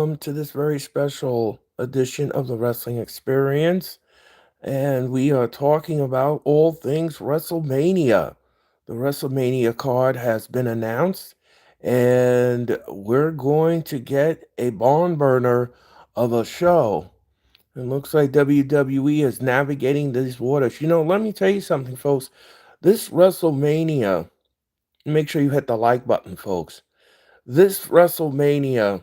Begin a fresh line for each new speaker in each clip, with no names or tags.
To this very special edition of the Wrestling Experience. And we are talking about all things WrestleMania. The WrestleMania card has been announced, and we're going to get a barn burner of a show. It looks like WWE is navigating these waters. Let me tell you something, folks. This WrestleMania, make sure you hit the like button, folks. This WrestleMania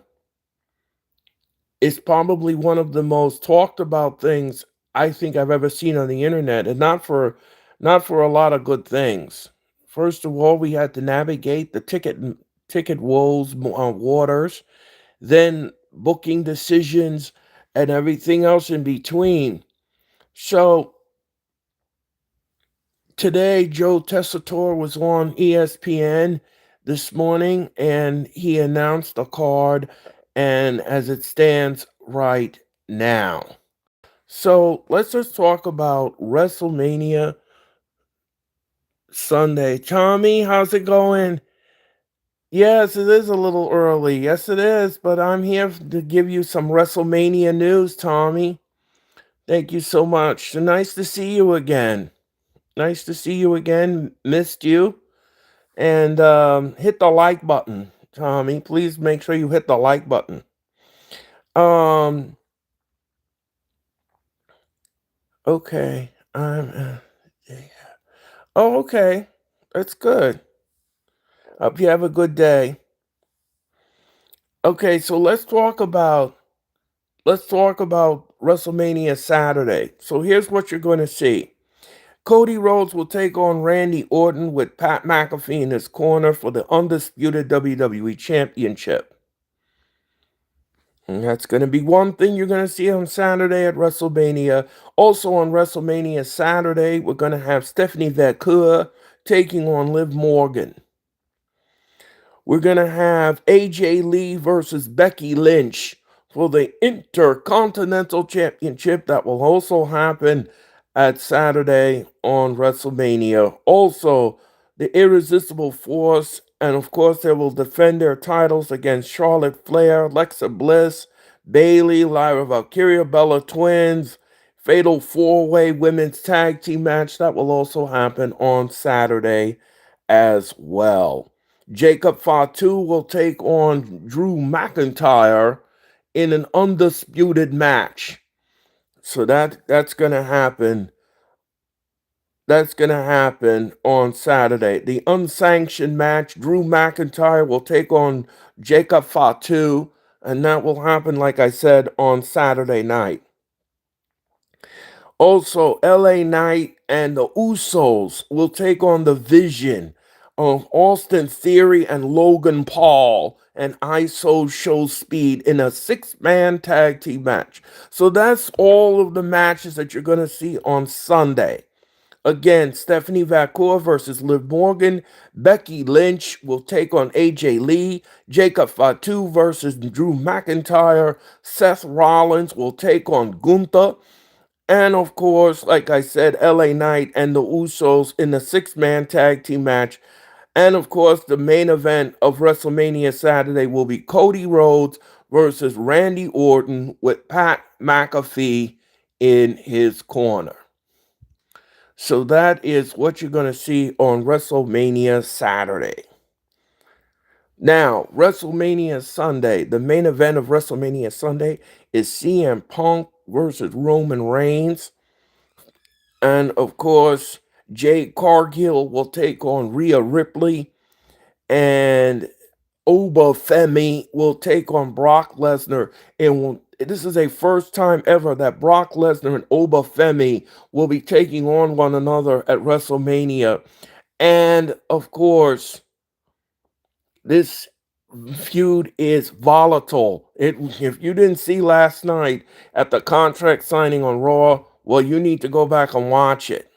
is probably one of the most talked about things I think I've ever seen on the internet, and not for a lot of good things. First of all, we had to navigate the ticket woes waters, then booking decisions and everything else in between. So today, Joe Tessitore was on ESPN this morning, and he announced a card, and as it stands right now. So let's just talk about WrestleMania Sunday. Tommy, how's it going? Yes, it is a little early. Yes, it is, but I'm here to give you some WrestleMania news, Tommy. Thank you so much. So nice to see you again. Nice to see you again. Missed you. And hit the like button, Tommy. Please make sure you hit the like button. Um, okay. Yeah. Oh, okay. That's good. Hope you have a good day. Okay, so let's talk about WrestleMania Saturday. So here's what you're going to see. Cody Rhodes will take on Randy Orton with Pat McAfee in his corner for the undisputed WWE Championship. And that's going to be one thing you're going to see on Saturday at WrestleMania. Also on WrestleMania Saturday, we're going to have Stephanie Vaquer taking on Liv Morgan. We're going to have AJ Lee versus Becky Lynch for the Intercontinental Championship. That will also happen at Saturday on WrestleMania. Also, the Irresistible Force, and of course, they will defend their titles against Charlotte Flair, Alexa Bliss, Bayley, Lyra Valkyria, Bella Twins. Fatal four-way women's tag team match that will also happen on Saturday as well. Jacob Fatu will take on Drew McIntyre in an undisputed match. So that's gonna happen. That's gonna happen on Saturday. The unsanctioned match, Drew McIntyre will take on Jacob Fatu, and that will happen, like I said, on Saturday night. Also, LA Knight and the Usos will take on the Vision of Austin Theory and Logan Paul and ISO Show Speed in a six-man tag team match. So that's all of the matches that you're going to see on Sunday. Again, Stephanie Vaquer versus Liv Morgan. Becky Lynch will take on AJ Lee. Jacob Fatu versus Drew McIntyre. Seth Rollins will take on Gunther. And of course, like I said, LA Knight and the Usos in the six-man tag team match. And of course, the main event of WrestleMania Saturday will be Cody Rhodes versus Randy Orton with Pat McAfee in his corner. So that is what you're going to see on WrestleMania Saturday. Now, WrestleMania Sunday, the main event of WrestleMania Sunday is CM Punk versus Roman Reigns. And of course, Jade Cargill will take on Rhea Ripley. And Femi will take on Brock Lesnar. And this is a first time ever that Brock Lesnar and Femi will be taking on one another at WrestleMania. And of course, this feud is volatile. If you didn't see last night at the contract signing on Raw, well, you need to go back and watch it.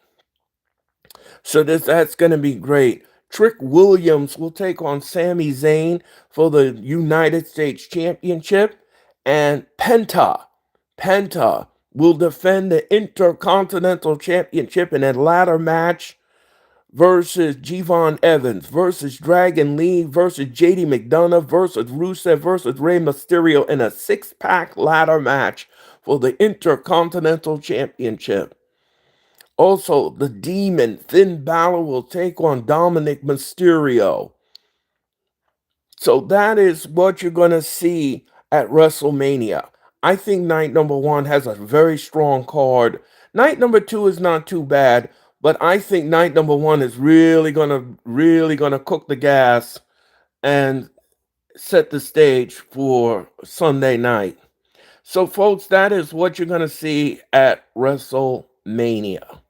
So that's going to be great. Trick Williams will take on Sami Zayn for the United States Championship, and Penta will defend the Intercontinental Championship in a ladder match versus Javon Evans versus Dragon Lee versus JD McDonough versus Rusev versus Rey Mysterio in a six-pack ladder match for the Intercontinental Championship. Also, the Demon Finn Balor will take on Dominic Mysterio. So that is what you're going to see at WrestleMania. I think night number one has a very strong card. Night number two is not too bad, but I think night number one is really gonna cook the gas and set the stage for Sunday night. So, folks, that is what you're gonna see at WrestleMania.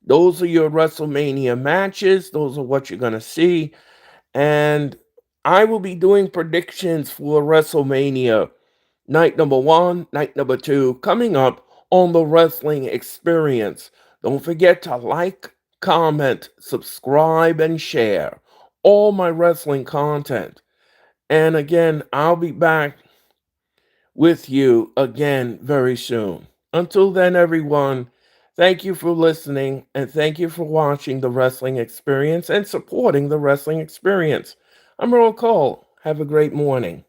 Those are your WrestleMania matches. Those are what you're gonna see. And I will be doing predictions for WrestleMania night number one, night number two, coming up on the Wrestling Experience. Don't forget to like, comment, subscribe, and share all my wrestling content. And again, I'll be back with you again very soon. Until then, everyone, thank you for listening and thank you for watching the Wrestling Experience and supporting the Wrestling Experience. I'm Earl Cole. Have a great morning.